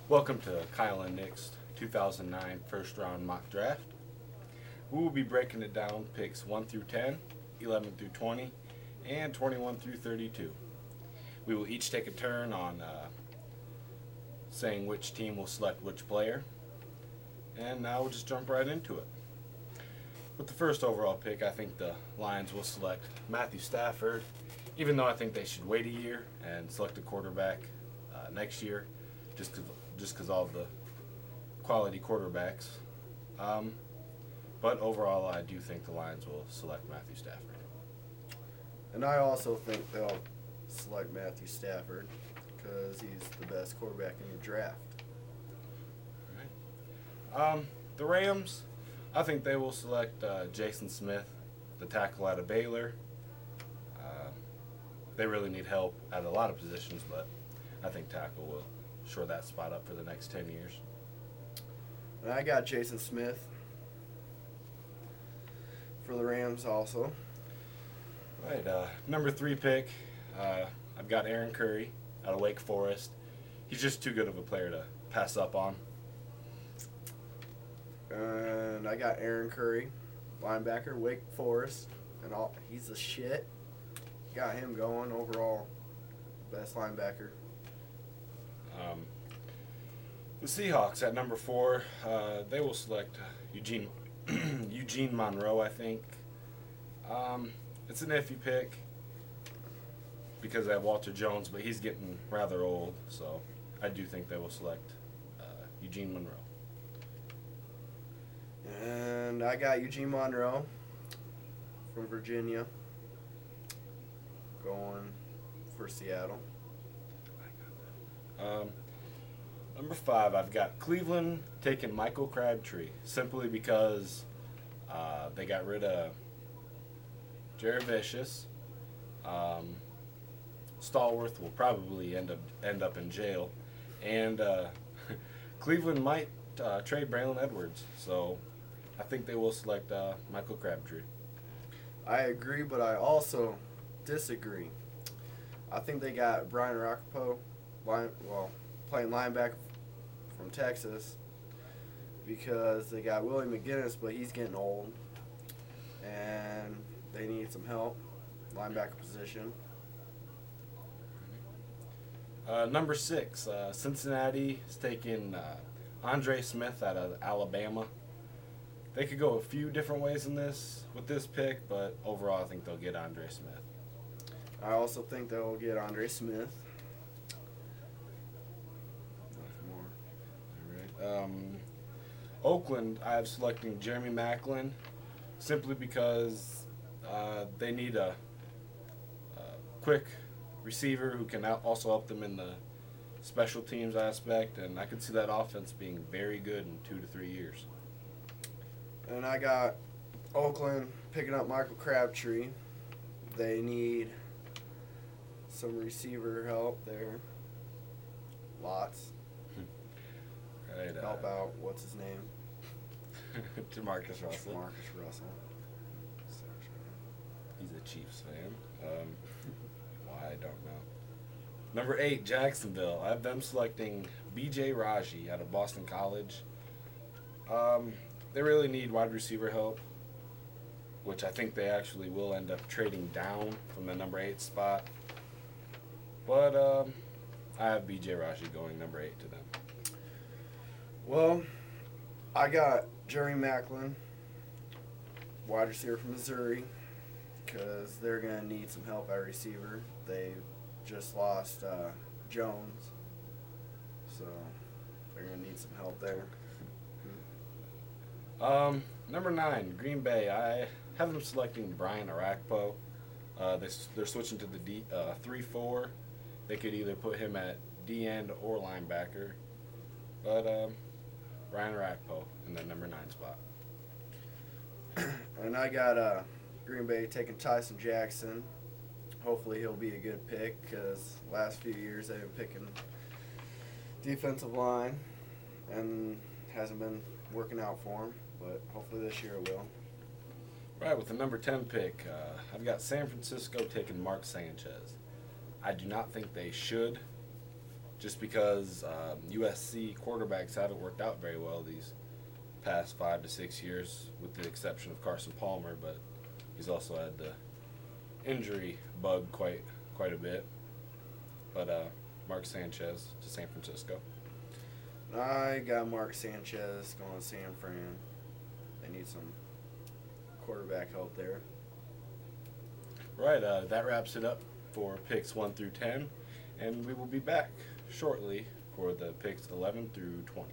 Welcome to Kyle and Nick's 2009 first round mock draft. We will be breaking it down picks 1 through 10, 11 through 20, and 21 through 32. We will each take a turn on saying which team will select which player, and now we'll just jump right into it. With the first overall pick, I think the Lions will select Matthew Stafford, even though I think they should wait a year and select a quarterback next year, just because all of the quality quarterbacks. But overall, I do think the Lions will select Matthew Stafford. And I also think they'll select Matthew Stafford because he's the best quarterback in the draft. All right. The Rams, I think they will select Jason Smith, the tackle out of Baylor. They really need help at a lot of positions, but I think tackle will shore that spot up for the next 10 years. And I got Jason Smith for the Rams also. Right, number 3 pick, I've got Aaron Curry out of Wake Forest. He's just too good of a player to pass up on. And I got Aaron Curry, linebacker, Wake Forest, and he's a shit. Got him going overall, best linebacker. The Seahawks at number 4, they will select Eugene Monroe, I think. It's an iffy pick because I have Walter Jones, but he's getting rather old, so I do think they will select Eugene Monroe. And I got Eugene Monroe from Virginia going for Seattle. Number 5, I've got Cleveland taking Michael Crabtree simply because they got rid of Jared Vicious. Stallworth will probably end up in jail, and Cleveland might trade Braylon Edwards, so I think they will select Michael Crabtree. I agree, but I also disagree. I think they got Brian Rockapo, playing linebacker from Texas, because they got Willie McGinnis, but he's getting old, and they need some help, linebacker position. Number 6, Cincinnati is taking Andre Smith out of Alabama. They could go a few different ways with this pick, but overall I think they'll get Andre Smith. I also think they'll get Andre Smith. All right. Oakland, I have selecting Jeremy Maclin simply because they need a quick receiver who can also help them in the special teams aspect, and I could see that offense being very good in 2 to 3 years. And I got Oakland picking up Michael Crabtree. They need some receiver help there. Lots. Right, Help out. What's his name? Demarcus Russell. Demarcus Russell. He's a Chiefs fan. Why, I don't know. Number 8, Jacksonville. I have them selecting B.J. Raji out of Boston College. They really need wide receiver help, which I think they actually will end up trading down from the number 8 spot. But I have B.J. Raji going number 8 to them. Well, I got Jerry Maclin, wide receiver from Missouri, because they're going to need some help at receiver. They just lost Jones, so they're going to need some help there. Number 9, Green Bay. I have them selecting Brian Arakpo. They're switching to the 3-4. They could either put him at D-end or linebacker. But Brian Arakpo in the number 9 spot. And I got Green Bay taking Tyson Jackson. Hopefully he'll be a good pick, because last few years they've been picking defensive line and hasn't been working out for him. But hopefully this year it will. Right, with the number 10 pick, I've got San Francisco taking Mark Sanchez. I do not think they should, just because USC quarterbacks haven't worked out very well these past 5 to 6 years, with the exception of Carson Palmer, but he's also had the injury bug quite a bit. But Mark Sanchez to San Francisco. I got Mark Sanchez going to San Fran. They need some quarterback help there. Right, that wraps it up for picks 1 through 10, and we will be back shortly for the picks 11 through 20.